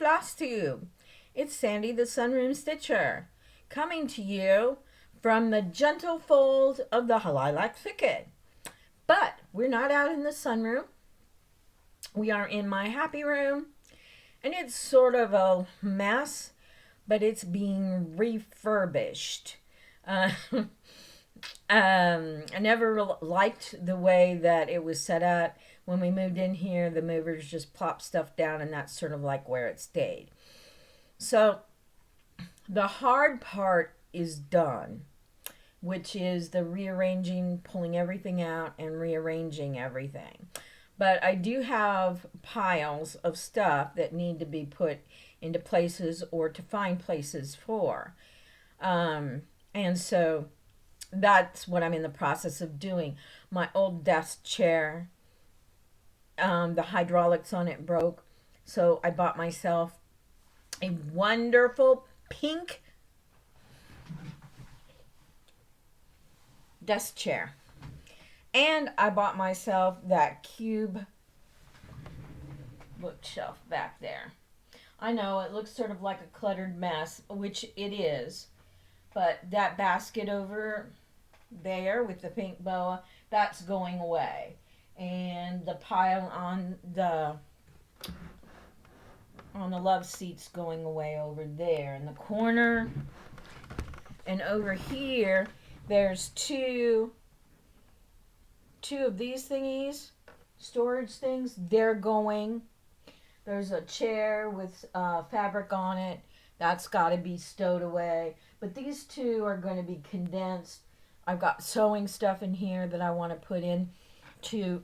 FlossTube. It's Sandy the Sunroom Stitcher, coming to you from the gentle fold of the lilac thicket. But we're not out in the sunroom. We are in my happy room, and it's sort of a mess, but it's being refurbished. I never liked the way that it was set up. When we moved in here, the movers just plopped stuff down, and that's sort of like where it stayed. So the hard part is done, which is the rearranging, pulling everything out and rearranging everything. But I do have piles of stuff that need to be put into places or to find places for. And so that's what I'm in the process of doing. My old desk chair, the hydraulics on it broke, so I bought myself a wonderful pink desk chair. And I bought myself that cube bookshelf back there. I know it looks sort of like a cluttered mess, which it is, but that basket over there with the pink boa, that's going away. And the pile on the love seat's going away over there in the corner. And over here, there's two of these thingies, storage things. They're going. There's a chair with fabric on it. That's got to be stowed away. But these two are going to be condensed. I've got sewing stuff in here that I want to put into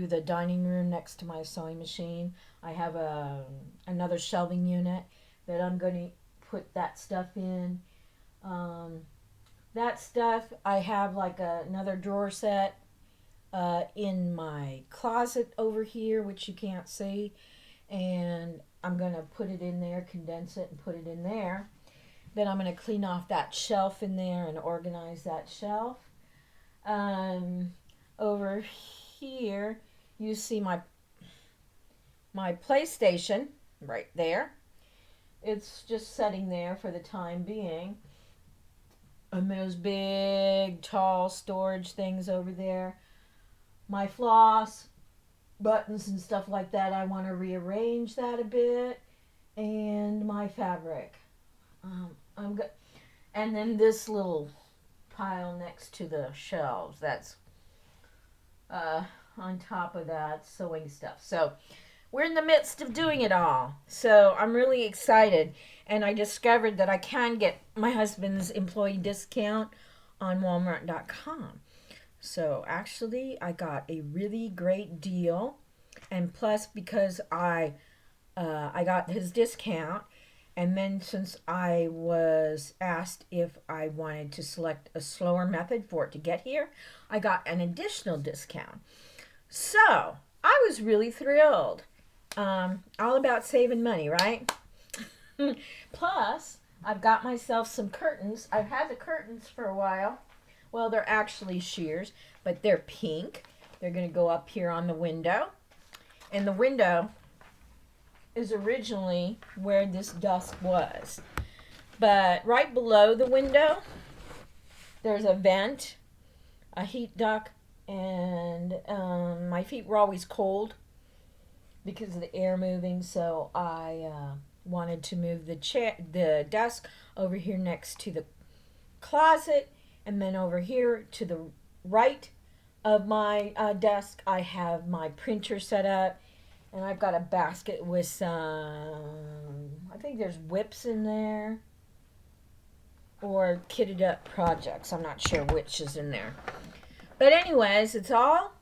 the dining room next to my sewing machine. I have another shelving unit that I'm going to put that stuff in. That stuff, I have like another drawer set in my closet over here, which you can't see. And I'm going to put it in there, condense it, and put it in there. Then I'm going to clean off that shelf in there and organize that shelf. Over here, you see my PlayStation right there. It's just sitting there for the time being. And those big, tall storage things over there. My floss, buttons and stuff like that, I want to rearrange that a bit. And my fabric. And then this little pile next to the shelves, that's on top of that sewing stuff. So we're in the midst of doing it all. So I'm really excited. And I discovered that I can get my husband's employee discount on Walmart.com. So actually, I got a really great deal. And plus, because I got his discount, and then since I was asked if I wanted to select a slower method for it to get here, I got an additional discount. So I was really thrilled. All about saving money, right? Plus, I've got myself some curtains. I've had the curtains for a while. Well, they're actually shears, but they're pink. They're going to go up here on the window. And the window is originally where this desk was. But right below the window, there's a vent, a heat duct, and my feet were always cold because of the air moving, so I wanted to move the desk over here next to the closet, and then over here to the right of my desk, I have my printer set up. And I've got a basket with some, I think there's whips in there, or kitted up projects. I'm not sure which is in there. But anyways, it's all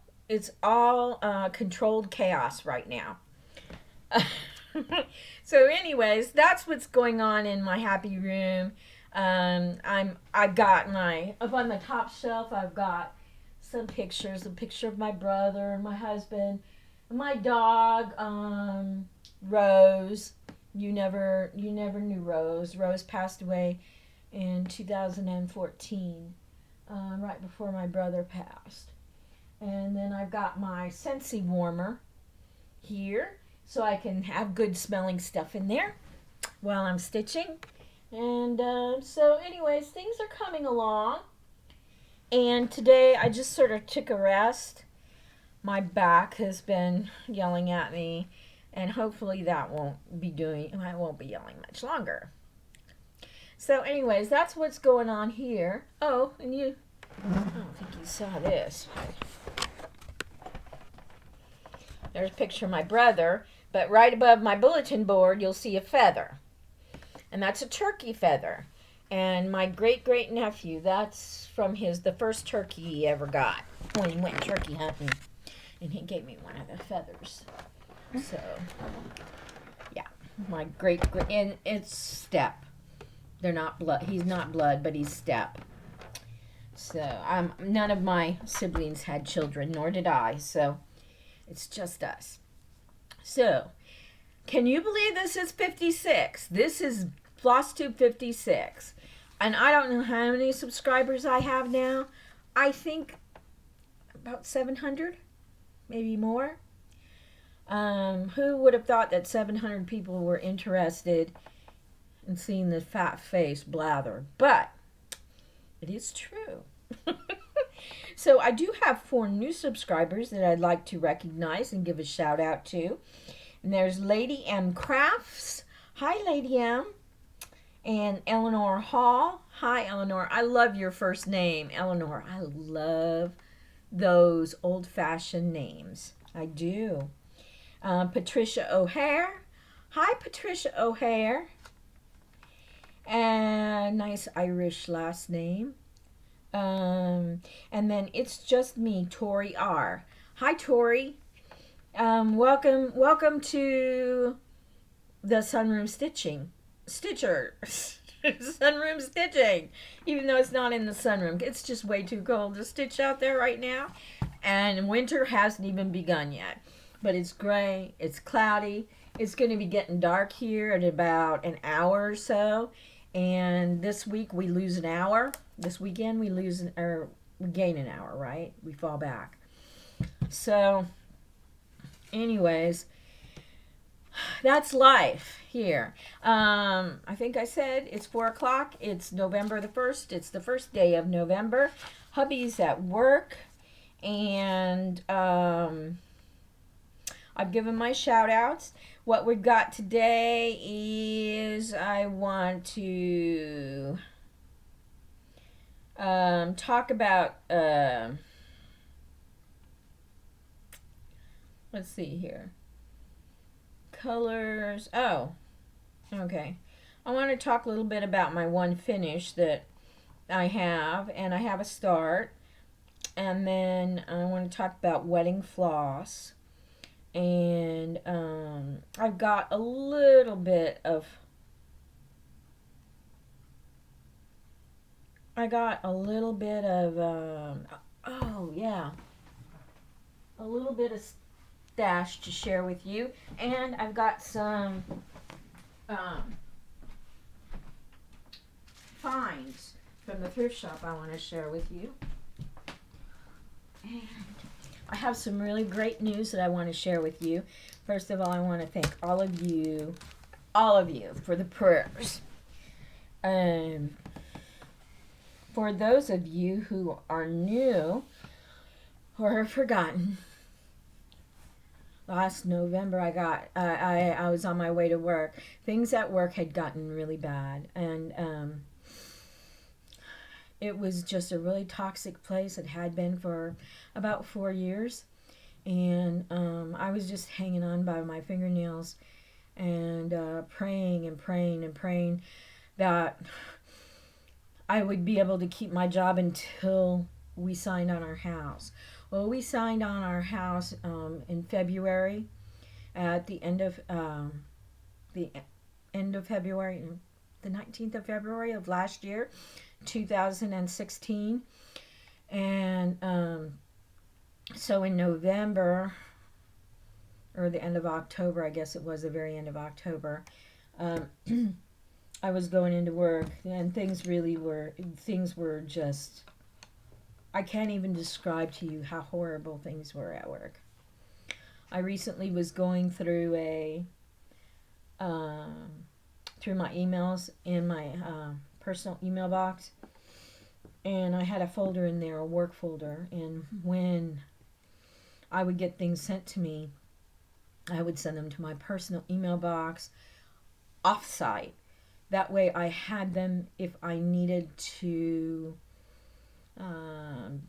controlled chaos right now. So anyways, that's what's going on in my happy room. I've got up on the top shelf, I've got some pictures, a picture of my brother and my husband. My dog, Rose. You never knew Rose. Rose passed away in 2014, right before my brother passed. And then I've got my Scentsy warmer here, so I can have good smelling stuff in there while I'm stitching. And so anyways, things are coming along. And today I just sort of took a rest. My back has been yelling at me, and hopefully that won't be I won't be yelling much longer. So anyways, that's what's going on here. Oh, and I don't think you saw this. There's a picture of my brother, but right above my bulletin board you'll see a feather. And that's a turkey feather. And my great-great-nephew, that's from the first turkey he ever got when he went turkey hunting. And he gave me one of the feathers. So, yeah, my and it's steppe. They're not blood. He's not blood, but he's steppe. So, none of my siblings had children, nor did I. So, it's just us. So, can you believe this is 56? This is FlossTube 56. And I don't know how many subscribers I have now. I think about 700, maybe more. Who would have thought that 700 people were interested in seeing the fat face blather? But it is true. So I do have 4 new subscribers that I'd like to recognize and give a shout out to. And there's Lady M Crafts. Hi, Lady M. And Eleanor Hall. Hi, Eleanor. I love your first name, Eleanor. I love those old-fashioned names. I do. Patricia O'Hare. Hi, Patricia O'Hare. And nice Irish last name. And then it's just me, Tori R. Hi, Tori. Welcome to the Sunroom Stitcher. Sunroom stitching. Even though it's not in the sunroom. It's just way too cold to stitch out there right now. And winter hasn't even begun yet. But it's gray. It's cloudy. It's going to be getting dark here in about an hour or so. And this week we lose an hour. This weekend we we gain an hour, right? We fall back. So, anyways, that's life here. I think I said it's 4 o'clock. It's November the 1st. It's the first day of November. Hubby's at work. And I've given my shout outs. What we've got today is I want to talk about, let's see here. Colors. Oh, okay. I want to talk a little bit about my one finish that I have, and I have a start. And then I want to talk about wetting floss. And I've got a little bit of oh yeah, a little bit of stash to share with you. And I've got some finds from the thrift shop I want to share with you. And I have some really great news that I want to share with you. First of all, I want to thank all of you for the prayers. For those of you who are new or have forgotten, last November I was on my way to work. Things at work had gotten really bad, and it was just a really toxic place. It had been for about 4 years. And I was just hanging on by my fingernails and praying and praying and praying that I would be able to keep my job until we signed on our house. Well, we signed on our house in February, at the end of February, the 19th of February of last year, 2016. And so in November, or the end of October, I guess it was the very end of October, I was going into work, and things were just, I can't even describe to you how horrible things were at work. I recently was going through through my emails in my personal email box, and I had a folder in there, a work folder, and when I would get things sent to me, I would send them to my personal email box off-site. That way I had them if I needed to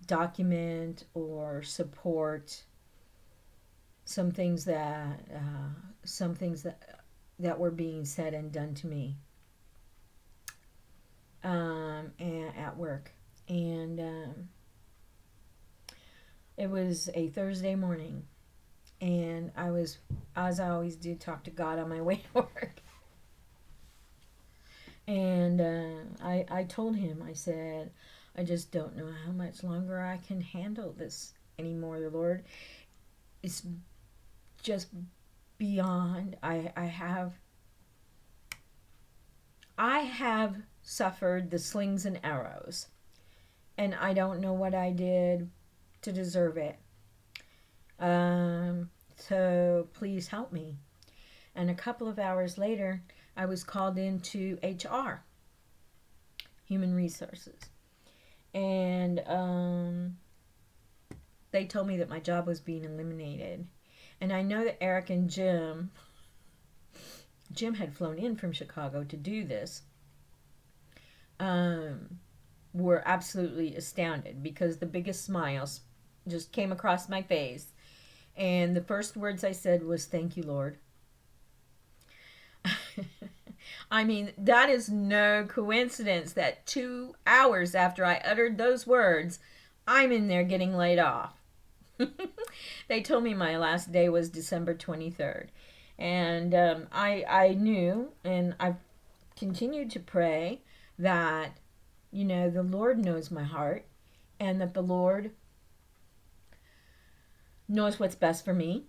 document or support some things that that were being said and done to me and at work. And it was a Thursday morning, and I was, as I always do, talk to God on my way to work. And I told him, I said, I just don't know how much longer I can handle this anymore, the Lord. It's just beyond. I have suffered the slings and arrows, and I don't know what I did to deserve it. So please help me. And a couple of hours later, I was called into HR, Human Resources, and they told me that my job was being eliminated. And I know that Eric and Jim had flown in from Chicago to do this, were absolutely astounded, because the biggest smiles just came across my face. And the first words I said was, "Thank you, Lord." I mean, that is no coincidence that 2 hours after I uttered those words, I'm in there getting laid off. They told me my last day was December 23rd. And I knew, and I've continued to pray that, the Lord knows my heart, and that the Lord knows what's best for me.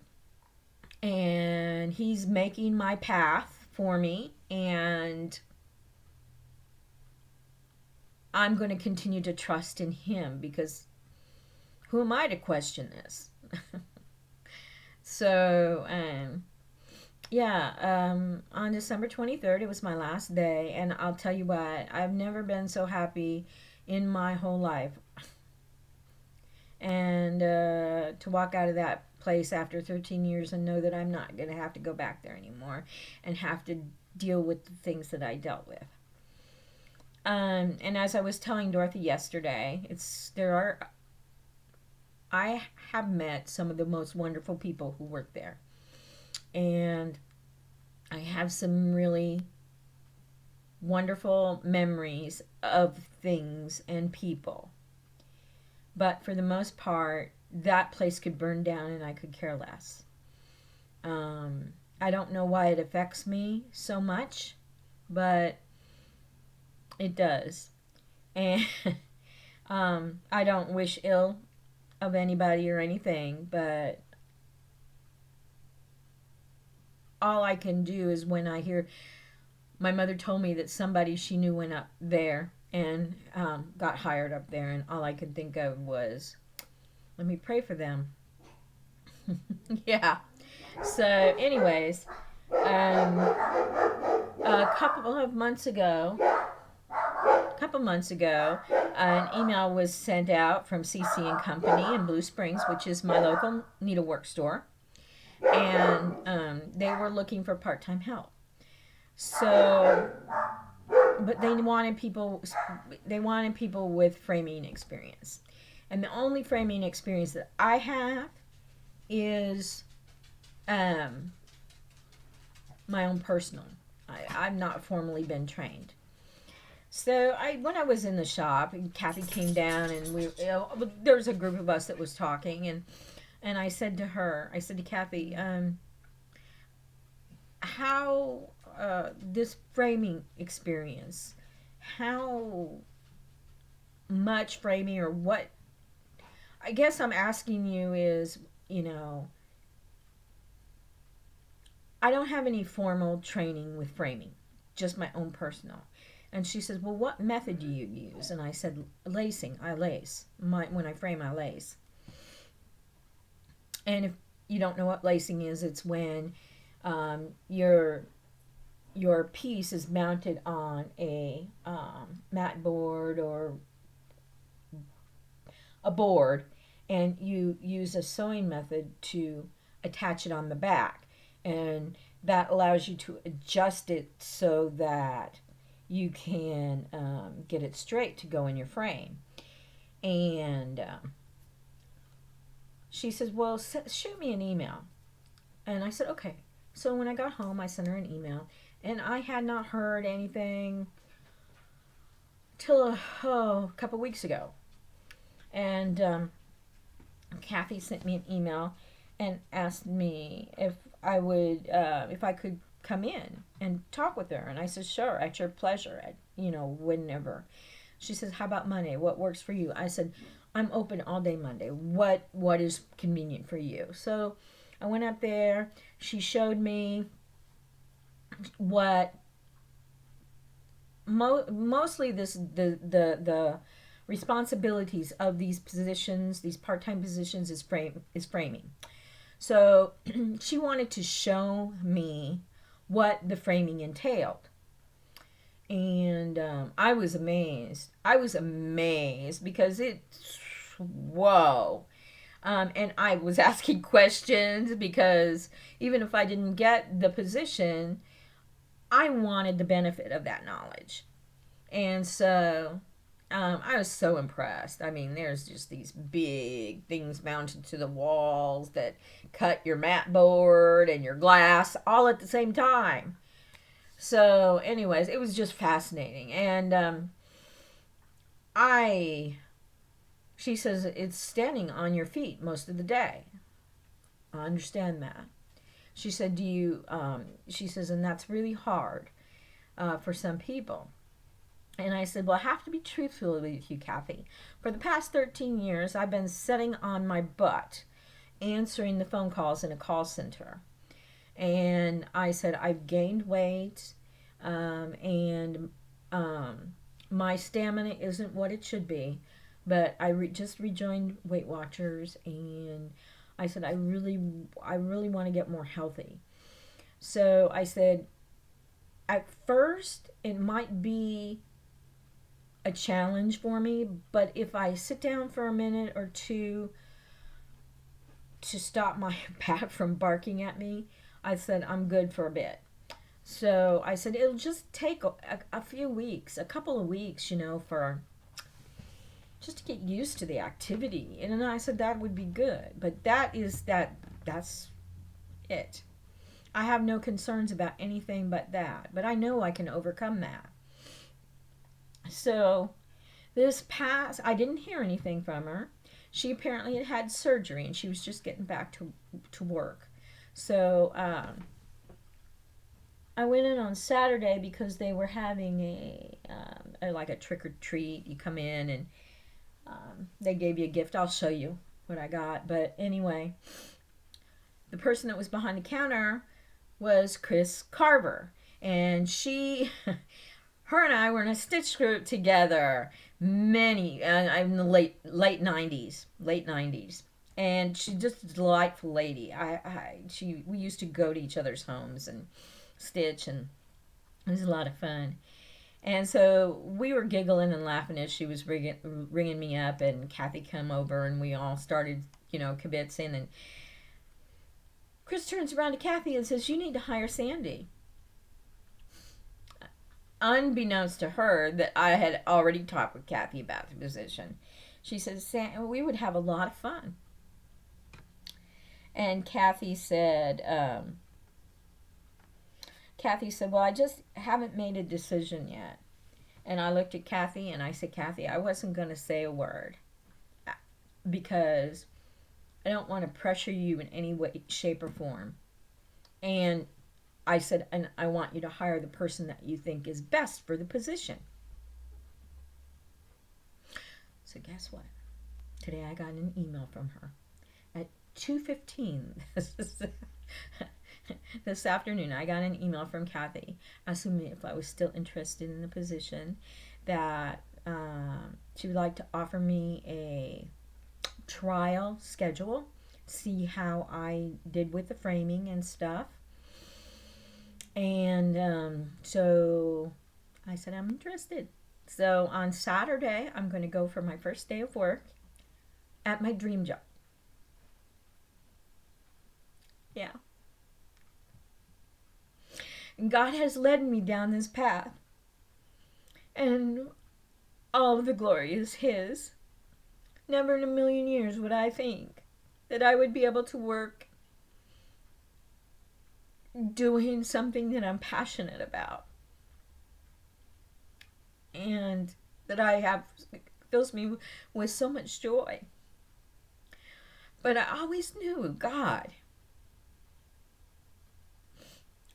And He's making my path for me, and I'm going to continue to trust in Him, because who am I to question this? So, on December 23rd, it was my last day, and I'll tell you what, I've never been so happy in my whole life. And to walk out of that place after 13 years and know that I'm not going to have to go back there anymore and have to deal with the things that I dealt with. And as I was telling Dorothy yesterday, I have met some of the most wonderful people who work there. And I have some really wonderful memories of things and people. But for the most part, that place could burn down and I could care less. I don't know why it affects me so much, but it does. And I don't wish ill of anybody or anything, but all I can do is when I hear, my mother told me that somebody she knew went up there and got hired up there, and all I could think of was, let me pray for them. Yeah. So anyways, a couple months ago, an email was sent out from CC and Company in Blue Springs, which is my local needlework store, and they were looking for part-time help. So, but they wanted people with framing experience, and the only framing experience that I have is my own personal. I've not formally been trained. So when I was in the shop, and Kathy came down, and there was a group of us that was talking, and I said to Kathy, how this framing experience, how much framing, or what, I guess I'm asking you is, I don't have any formal training with framing, just my own personal. And she says, well, what method do you use? And I said, lacing. I lace. When I frame, I lace. And you don't know what lacing is, it's when your piece is mounted on a mat board or a board, and you use a sewing method to attach it on the back, and that allows you to adjust it so that you can get it straight to go in your frame. And she says, well, shoot me an email. And I said, okay. So when I got home, I sent her an email, and I had not heard anything till a couple weeks ago. And Kathy sent me an email and asked me if I could come in and talk with her. And I said, sure, at your pleasure, whenever. She says, how about Monday? What works for you? I said, I'm open all day Monday. What is convenient for you? So I went up there. She showed me what mostly the responsibilities of these positions, these part-time positions, is framing. So she wanted to show me what the framing entailed. And I was amazed. Because whoa. And I was asking questions because even if I didn't get the position, I wanted the benefit of that knowledge. And so I was so impressed. I mean, there's just these big things mounted to the walls that cut your mat board and your glass all at the same time. So, anyways, it was just fascinating. And she says it's standing on your feet most of the day. I understand that. She said, she says, and that's really hard for some people. And I said, well, I have to be truthful with you, Kathy. For the past 13 years, I've been sitting on my butt answering the phone calls in a call center. And I said, I've gained weight, and my stamina isn't what it should be. But I just rejoined Weight Watchers, and I said, I really want to get more healthy. So I said, at first, it might be a challenge for me, but if I sit down for a minute or two to stop my back from barking at me, I said, I'm good for a bit. So I said, it'll just take a few weeks, a couple of weeks, for just to get used to the activity. And then I said that would be good, but that's it. I have no concerns about anything but that, but I know I can overcome that. So I didn't hear anything from her. She apparently had surgery and she was just getting back to work. So I went in on Saturday because they were having like a trick or treat. You come in and they gave you a gift. I'll show you what I got. But anyway, the person that was behind the counter was Chris Carver. And her and I were in a stitch group together in the late 90s. And she's just a delightful lady. We used to go to each other's homes and stitch, and it was a lot of fun. And so we were giggling and laughing as she was ringing me up, and Kathy came over, and we all started, kibitzing. And Chris turns around to Kathy and says, you need to hire Sandy. Unbeknownst to her that I had already talked with Kathy about the position. She says, we would have a lot of fun. And Kathy said, well, I just haven't made a decision yet. And I looked at Kathy and I said, Kathy, I wasn't going to say a word because I don't want to pressure you in any way, shape, or form. And I said, and I want you to hire the person that you think is best for the position. So guess what? Today I got an email from her at 2:15. This afternoon I got an email from Kathy asking me if I was still interested in the position, that she would like to offer me a trial schedule see how I did with the framing and stuff. And so I said, I'm interested. So on Saturday, I'm going to go for my first day of work at my dream job. Yeah. And God has led me down this path. And all of the glory is His. Never in a million years would I think that I would be able to work doing something that I'm passionate about. And that fills me with so much joy. But I always knew God.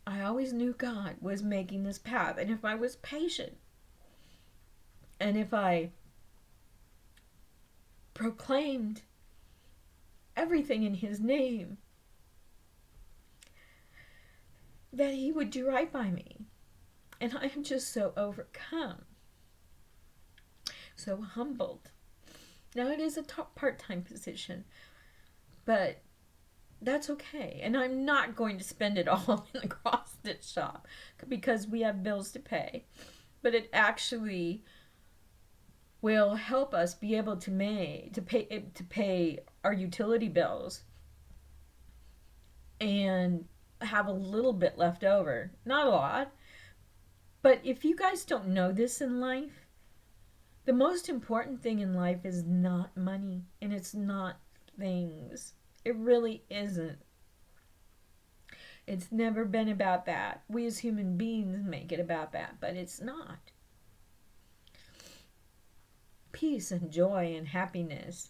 I always knew God was making this path. And if I was patient, and if I proclaimed everything in His name, that He would do right by me. And I am just so overcome, so humbled. Now it is a part-time position, but that's okay. And I'm not going to spend it all in the cross-stitch shop because we have bills to pay. But it actually will help us be able to pay our utility bills and have a little bit left over. Not a lot. But if you guys don't know this in life, the most important thing in life is not money, and it's not things. It really isn't. It's never been about that. We as human beings make it about that, but it's not. Peace and joy and happiness.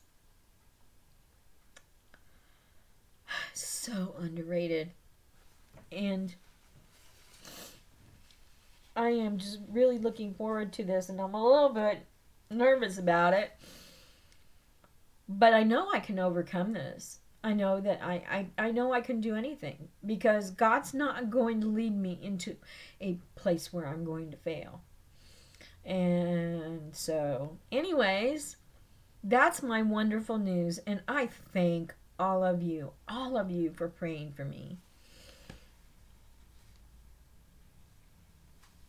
So underrated. And I am just really looking forward to this, and I'm a little bit nervous about it. But I know I can overcome this. I know that I know I can do anything, because God's not going to lead me into a place where I'm going to fail. And so, anyways, that's my wonderful news, and I thank all of you for praying for me.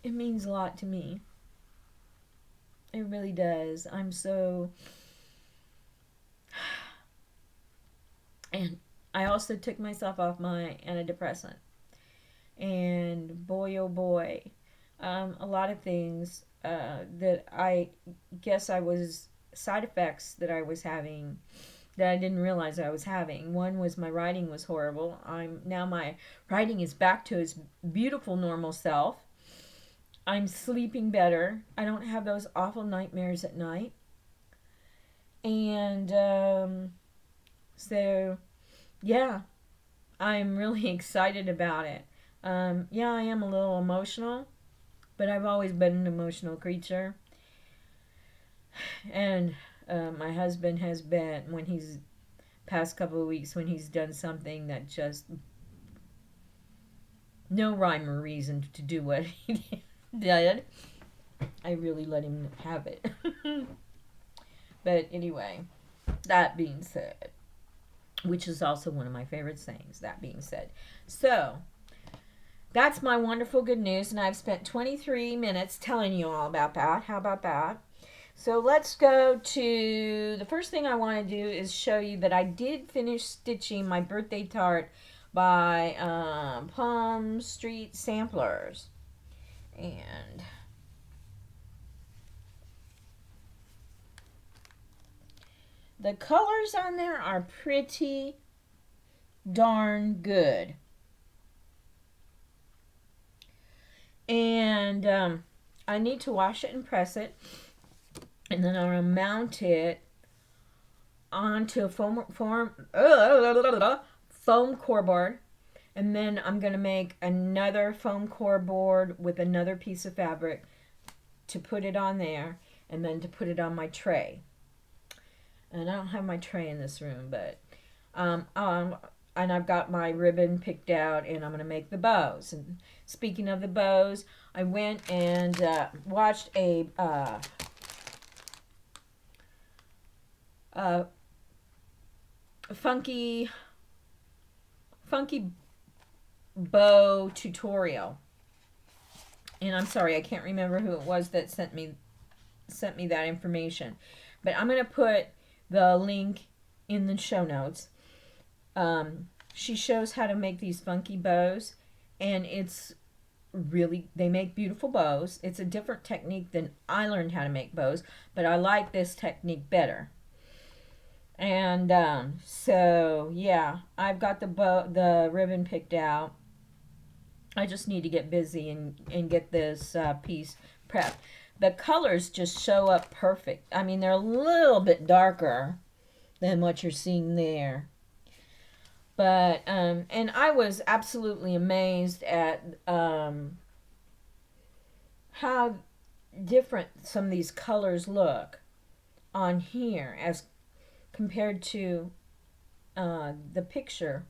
It means a lot to me. It really does. I'm so... And I also took myself off my antidepressant. And boy, oh boy, a lot of things that I guess side effects that I was having that I didn't realize I was having. One was my writing was horrible. Now my writing is back to its beautiful normal self. I'm sleeping better. I don't have those awful nightmares at night. And so, yeah, I'm really excited about it. Yeah, I am a little emotional, but I've always been an emotional creature. And my husband has been, when he's past couple of weeks, when he's done something that just no rhyme or reason to do what he did, I really let him have it. But anyway, that being said, which is also one of my favorite sayings, that being said. So, that's my wonderful good news, and I've spent 23 minutes telling you all about that. How about that? So let's go to, the first thing I want to do is show you that I did finish stitching my birthday tart by Plum Street Samplers. And the colors on there are pretty darn good. And I need to wash it and press it. And then I'm going to mount it onto a foam core board. And then I'm going to make another foam core board with another piece of fabric to put it on there. And then to put it on my tray. And I don't have my tray in this room, but and I've got my ribbon picked out, and I'm going to make the bows. And speaking of the bows, I went and watched a funky bow tutorial. And I'm sorry, I can't remember who it was that sent me that information. But I'm going to put the link in the show notes. She shows how to make these funky bows, and it's really, they make beautiful bows. It's a different technique than I learned how to make bows, but I like this technique better. And so yeah, I've got the ribbon picked out. I just need to get busy and get this piece prepped. The colors just show up perfect. I mean, they're a little bit darker than what you're seeing there. But, and I was absolutely amazed at how different some of these colors look on here as compared to the picture.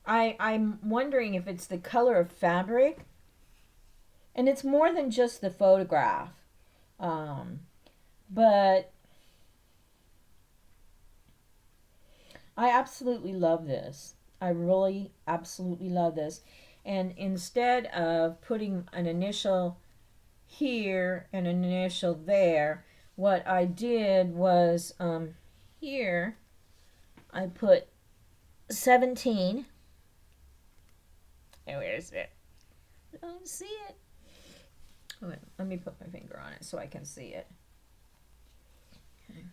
I'm wondering if it's the color of fabric, and it's more than just the photograph. But I absolutely love this. I really absolutely love this. And instead of putting an initial here and an initial there, what I did was here I put 17. Oh, where is it? I don't see it. Wait, let me put my finger on it so I can see it. Okay.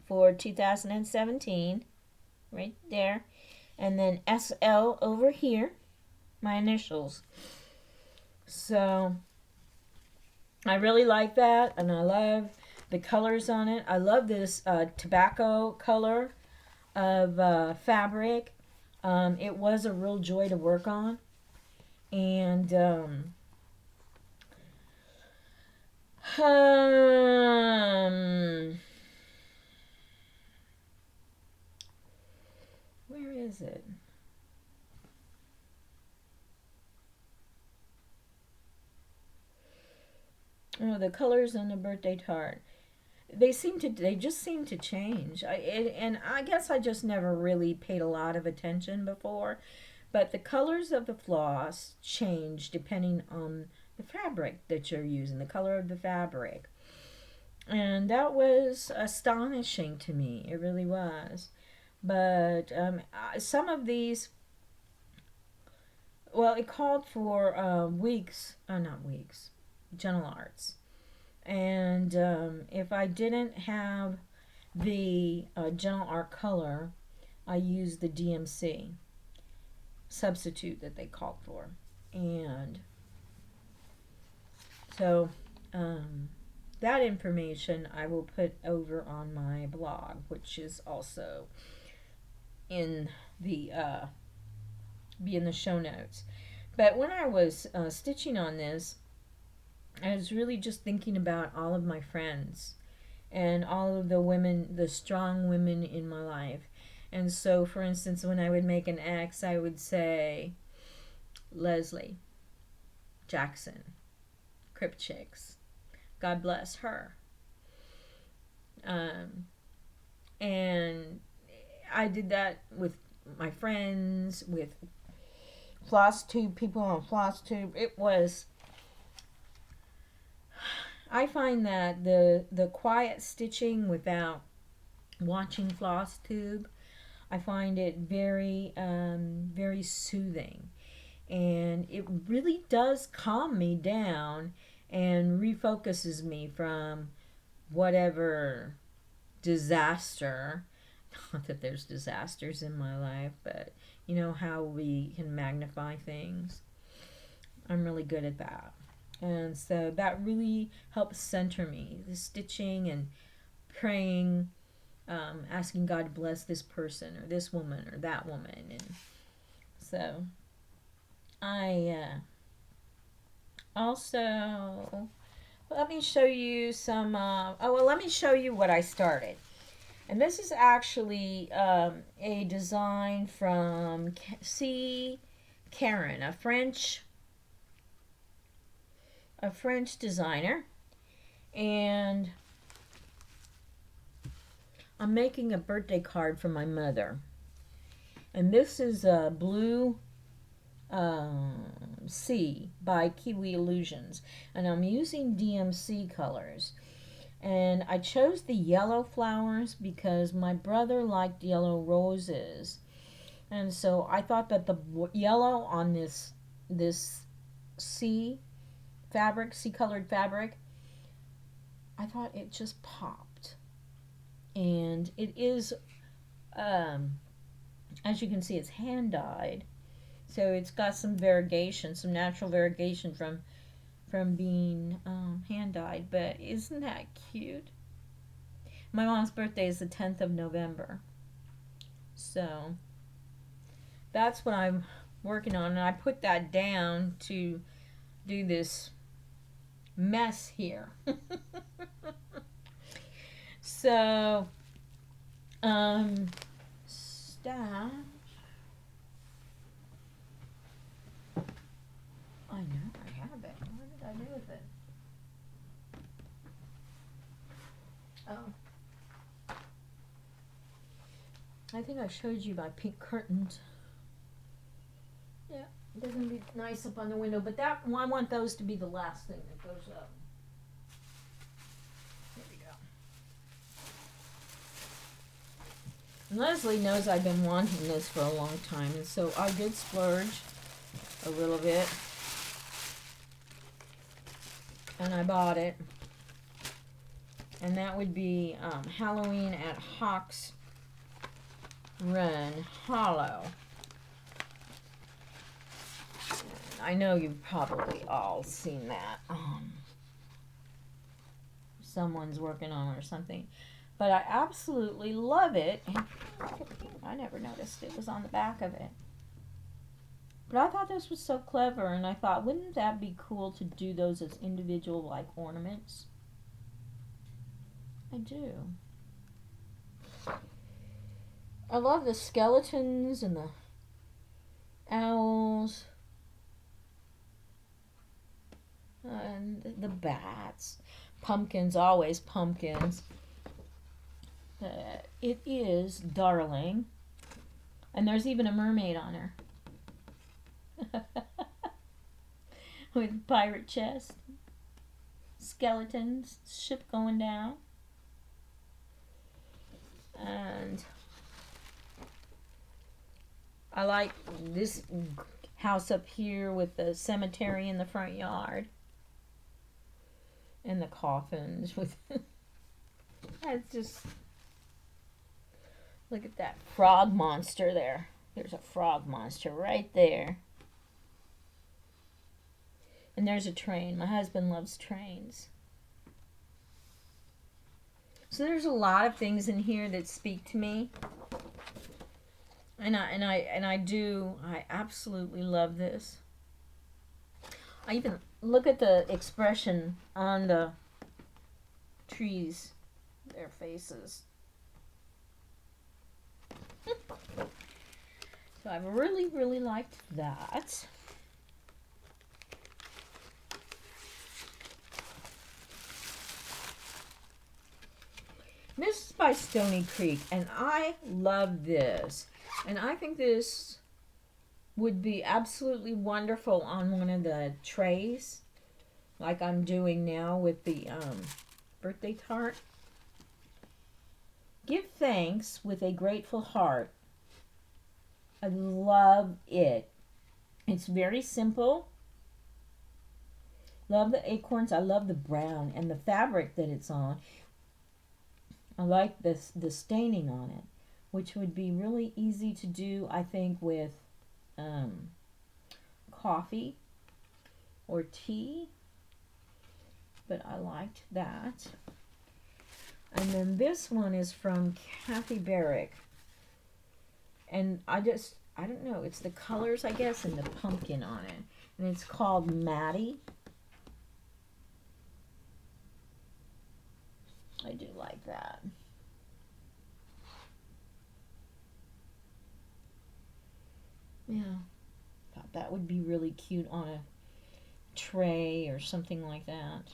For 2017, right there. And then SL over here, my initials. So I really like that, and I love the colors on it. I love this tobacco color of fabric. It was a real joy to work on. And where is it? Oh, the colors on the birthday tart. They just seem to change. And I guess I just never really paid a lot of attention before. But the colors of the floss change depending on the fabric that you're using, the color of the fabric. And that was astonishing to me. It really was. But some of these, well, it called for not weeks, Gentle Arts. And if I didn't have the Gentle Art color, I used the DMC substitute that they called for. And so that information I will put over on my blog, which is also in the be in the show notes. But when I was stitching on this, I was really just thinking about all of my friends and all of the women, the strong women in my life. And so, for instance, when I would make an X, I would say Leslie Jackson, Crip Chicks, God bless her. And I did that with my friends, with FlossTube, people on FlossTube. It was, I find that the quiet stitching without watching FlossTube, I find it very, very soothing. And it really does calm me down and refocuses me from whatever disaster. Not that there's disasters in my life, but you know how we can magnify things. I'm really good at that. And so that really helps center me. The stitching and praying, asking God to bless this person or this woman or that woman. And so I also, let me show you some, let me show you what I started. And this is actually a design from C. Karen, a French designer. And I'm making a birthday card for my mother. And this is a blue Sea by Kiwi Illusions. And I'm using DMC colors. And I chose the yellow flowers because my brother liked yellow roses. And so I thought that the yellow on this sea fabric, sea colored fabric, I thought it just popped. And it is, as you can see, it's hand dyed. So it's got some variegation, some natural variegation from being hand dyed. But isn't that cute? My mom's birthday is the 10th of November. So that's what I'm working on. And I put that down to do this mess here. So, stash. I know I have it. What did I do with it? Oh. I think I showed you my pink curtains. Yeah, they're going to be nice up on the window, but I want those to be the last thing that goes up. There we go. And Leslie knows I've been wanting this for a long time, and so I did splurge a little bit. And I bought it. And that would be Halloween at Hawks Run Hollow. I know you've probably all seen that. Someone's working on it or something. But I absolutely love it. And I never noticed it was on the back of it. But I thought this was so clever, and I thought, wouldn't that be cool to do those as individual, like, ornaments? I do. I love the skeletons and the owls. And the bats. Pumpkins, always pumpkins. It is darling. And there's even a mermaid on her. With pirate chest, skeletons, ship going down, and I like this house up here with the cemetery in the front yard and the coffins with that's just, look at that frog monster there. There's a frog monster right there. And there's a train. My husband loves trains. So there's a lot of things in here that speak to me. And I absolutely love this. I even look at the expression on the trees, their faces. So I've really liked that. This is by Stony Creek, and I love this. And I think this would be absolutely wonderful on one of the trays, like I'm doing now with the birthday tart. Give thanks with a grateful heart. I love it. It's very simple. Love the acorns. I love the brown and the fabric that it's on. I like the staining on it, which would be really easy to do, I think, with coffee or tea. But I liked that. And then this one is from Kathy Barrick. And I don't know, it's the colors, I guess, and the pumpkin on it. And it's called Maddie. I do like that. Yeah. Thought that would be really cute on a tray or something like that.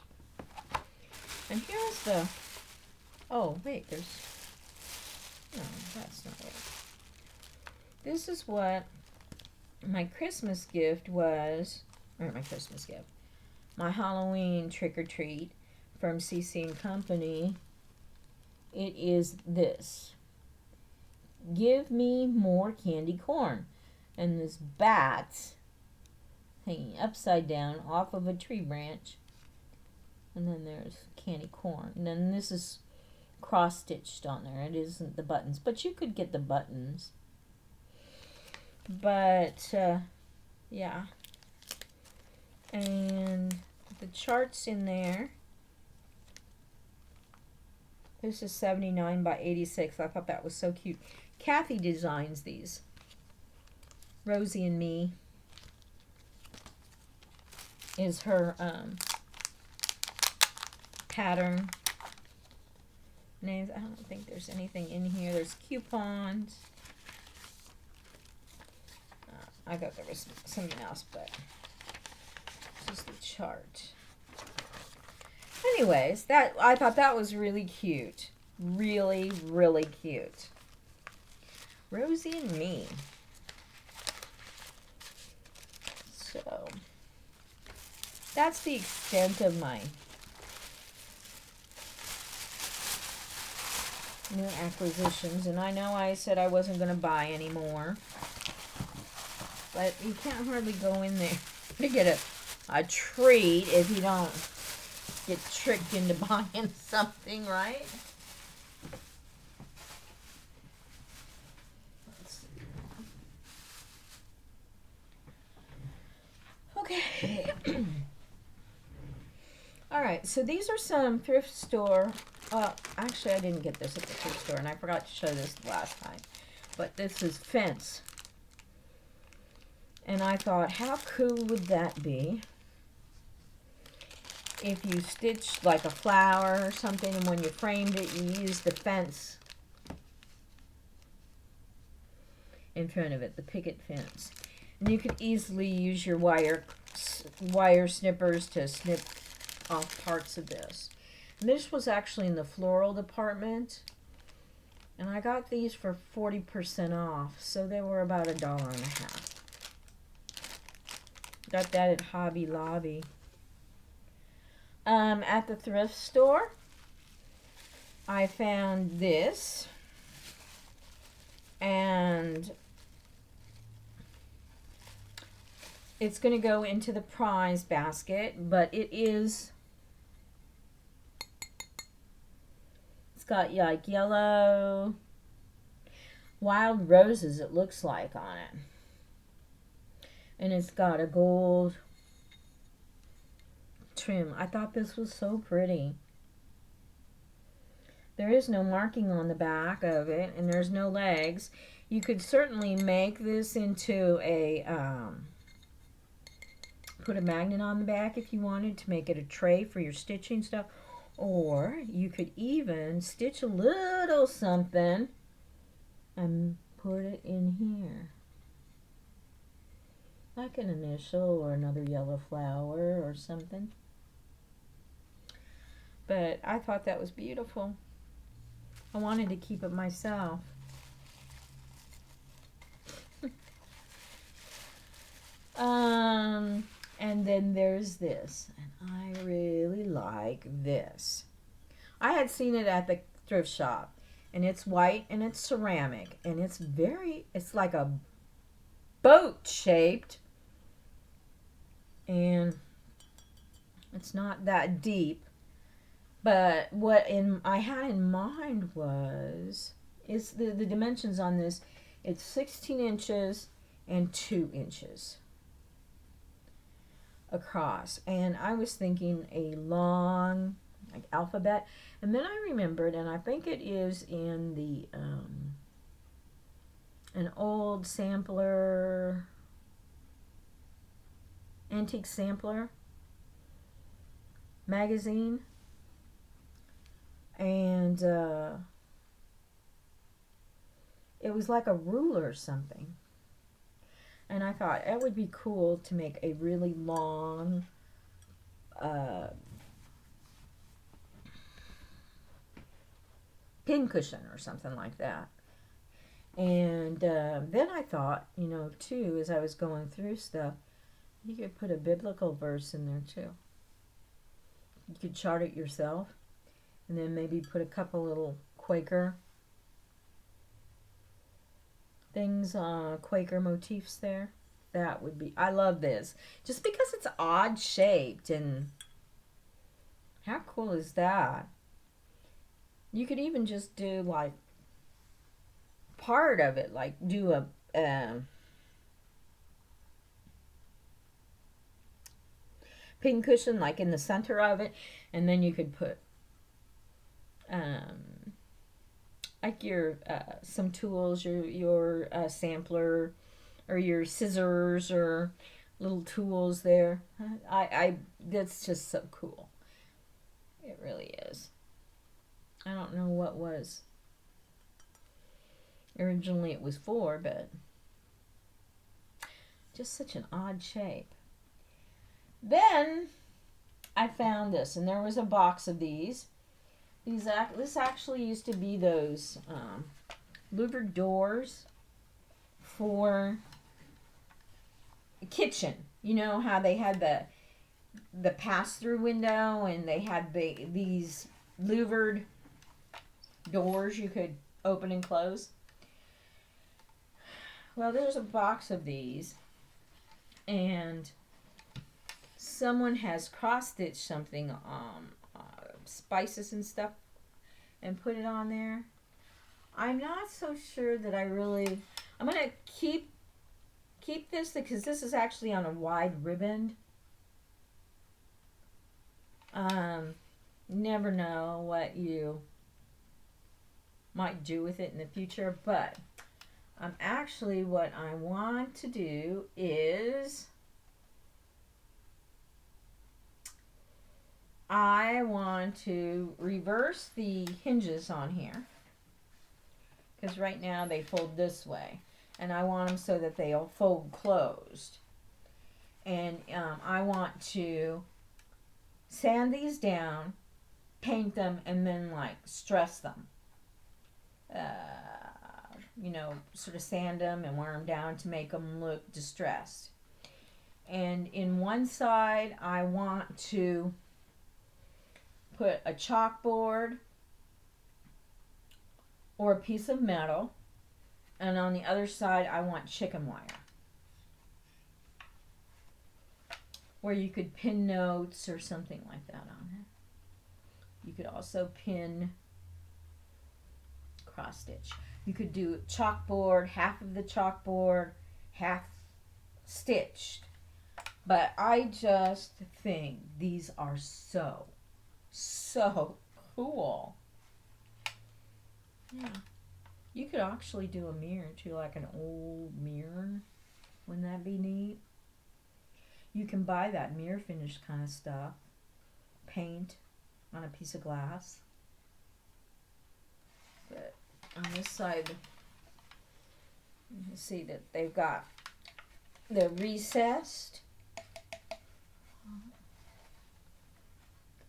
And here's the, oh wait, there's, no, that's not it. This is what my Christmas gift was, or my Christmas gift, my Halloween trick-or-treat from CC and Company. It is this. Give me more candy corn. And this bat hanging upside down off of a tree branch. And then there's candy corn. And then this is cross-stitched on there. It isn't the buttons, but you could get the buttons. But, yeah. And the chart's in there. This is 79 by 86. I thought that was so cute. Kathy designs these. Rosie and Me is her pattern names. I don't think there's anything in here. There's coupons. I thought there was something else, but this is the chart. Anyways, that I thought that was really cute. Really, really cute. Rosie and Me. So, that's the extent of my new acquisitions. And I know I said I wasn't going to buy any more. But you can't hardly go in there to get a treat if you don't get tricked into buying something, right? Let's see. Okay. Alright, so these are some thrift store. Actually, I didn't get this at the thrift store, and I forgot to show this last time. But this is fence. And I thought, how cool would that be if you stitched like a flower or something, and when you framed it, you used the fence in front of it, the picket fence. And you could easily use your wire snippers to snip off parts of this. And this was actually in the floral department. And I got these for 40% off, so they were about $1.50. Got that at Hobby Lobby. At the thrift store, I found this. And it's going to go into the prize basket, but it's got like yellow wild roses, it looks like, on it. And it's got a gold trim. I thought this was so pretty. There is no marking on the back of it, and there's no legs. You could certainly make this into a, put a magnet on the back if you wanted to make it a tray for your stitching stuff. Or you could even stitch a little something and put it in here. Like an initial or another yellow flower or something. But I thought that was beautiful. I wanted to keep it myself. And then there's this. And I really like this. I had seen it at the thrift shop. And it's white and it's ceramic. And it's like a boat shaped. And it's not that deep. But what I had in mind is the dimensions on this. It's 16 inches and 2 inches across. And I was thinking a long like alphabet. And then I remembered, and I think it is in the an old sampler, antique sampler magazine. And it was like a ruler or something. And I thought it would be cool to make a really long pin cushion or something like that. And then I thought, you know, too, as I was going through stuff, you could put a biblical verse in there too. You could chart it yourself, and then maybe put a couple little Quaker things, Quaker motifs there. That would be, I love this. Just because it's odd shaped, and how cool is that? You could even just do like part of it, like do a pin cushion like in the center of it, and then you could put like your some tools, your sampler or your scissors or little tools there. I that's just so cool. It really is. I don't know what was originally it was for, but just such an odd shape. Then I found this, and there was a box of these. This actually used to be those louvered doors for a kitchen. You know how they had the pass-through window, and they had these louvered doors you could open and close. Well, there's a box of these, and someone has cross-stitched something, spices and stuff, and put it on there. I'm not so sure that I really... I'm going to keep this because this is actually on a wide ribbon. Never know what you might do with it in the future, but actually what I want to do is I want to reverse the hinges on here, because right now they fold this way, and I want them so that they'll fold closed. And I want to sand these down, paint them, and then like stress them. You know, sort of sand them and wear them down to make them look distressed. And in one side I want to put a chalkboard or a piece of metal, and on the other side I want chicken wire, where you could pin notes or something like that on it. You could also pin cross stitch. You could do chalkboard, half of the chalkboard, half stitched. But I just think these are so cool. Yeah. You could actually do a mirror too, like an old mirror. Wouldn't that be neat? You can buy that mirror finish kind of stuff. Paint on a piece of glass. But on this side, you can see that they've got, they're recessed.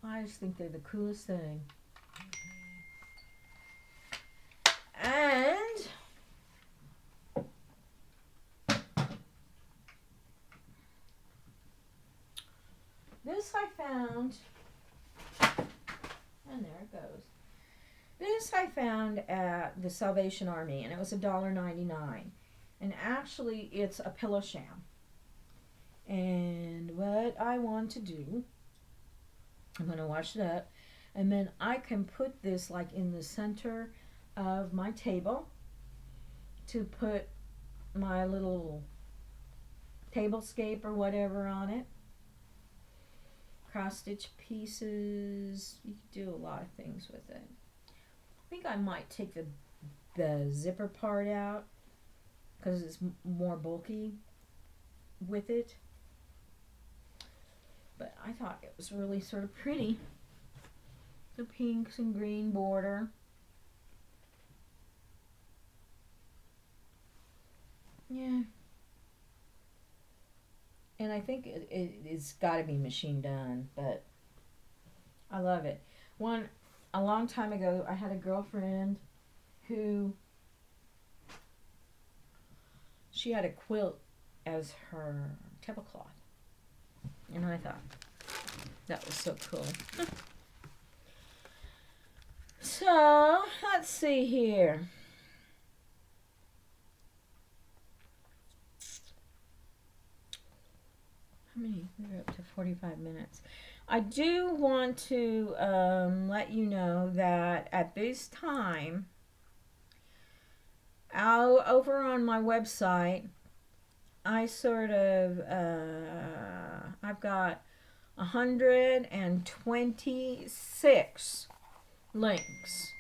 I just think they're the coolest thing. And this I found, and there it goes. This I found at the Salvation Army, and it was $1.99. And actually, it's a pillow sham. And what I want to do, I'm going to wash it up, and then I can put this like in the center of my table to put my little tablescape or whatever on it. Cross stitch pieces. You can do a lot of things with it. I think I might take the zipper part out because it's more bulky with it. But I thought it was really sort of pretty. The pinks and green border. Yeah. And I think it's got to be machine done, but I love it. a long time ago, I had a girlfriend who, she had a quilt as her tablecloth. And I thought, that was so cool. So, let's see here. How many? We're up to 45 minutes. I do want to let you know that at this time, over on my website, I sort of, I've got 126 links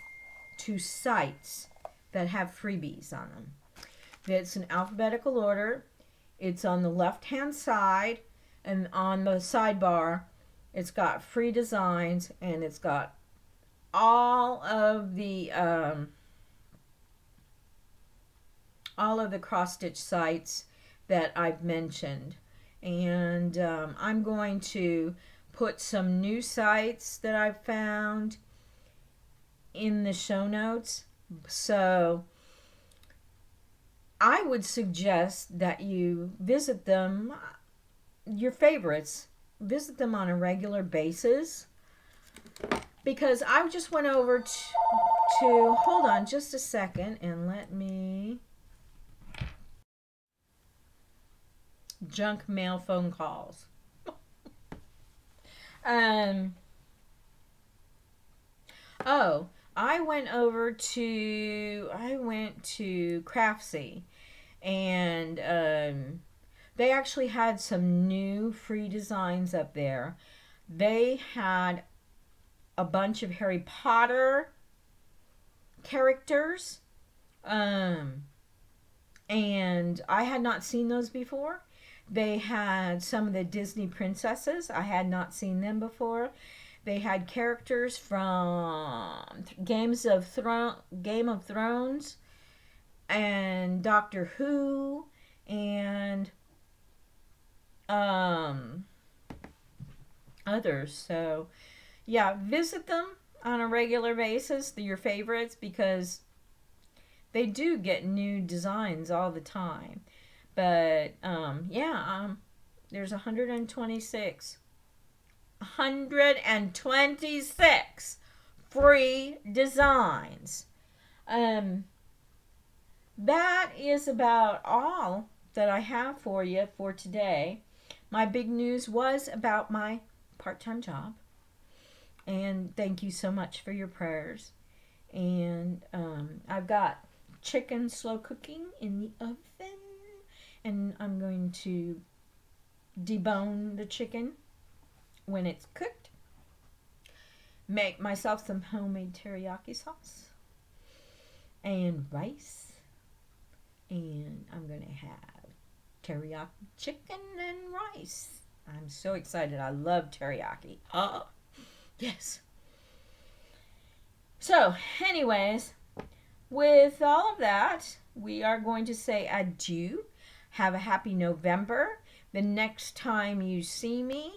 to sites that have freebies on them. It's in alphabetical order. It's on the left-hand side, and on the sidebar, it's got free designs, and it's got all of the cross-stitch sites that I've mentioned. And I'm going to put some new sites that I've found in the show notes. So I would suggest that you visit them, your favorites, visit them on a regular basis, because I just went over to hold on just a second and let me, junk mail phone calls. Oh, I went to Craftsy, and they actually had some new free designs up there. They had a bunch of Harry Potter characters, and I had not seen those before. They had some of the Disney princesses. I had not seen them before. They had characters from Game of Thrones and Doctor Who and others. So yeah, visit them on a regular basis. They're your favorites, because they do get new designs all the time. But there's 126 free designs. That is about all that I have for you for today. My big news was about my part-time job. And thank you so much for your prayers. And I've got chicken slow cooking in the oven. And I'm going to debone the chicken when it's cooked. Make myself some homemade teriyaki sauce. And rice. And I'm going to have teriyaki chicken and rice. I'm so excited. I love teriyaki. Oh, yes. So, anyways, with all of that, we are going to say adieu. Have a happy November. The next time you see me,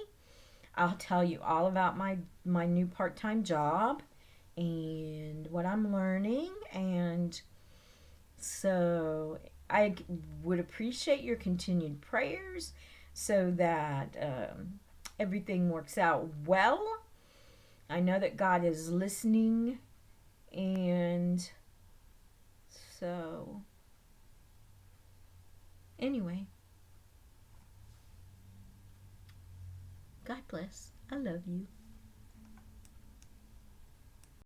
I'll tell you all about my new part-time job and what I'm learning. And so I would appreciate your continued prayers so that everything works out well. I know that God is listening, and so anyway, God bless. I love you.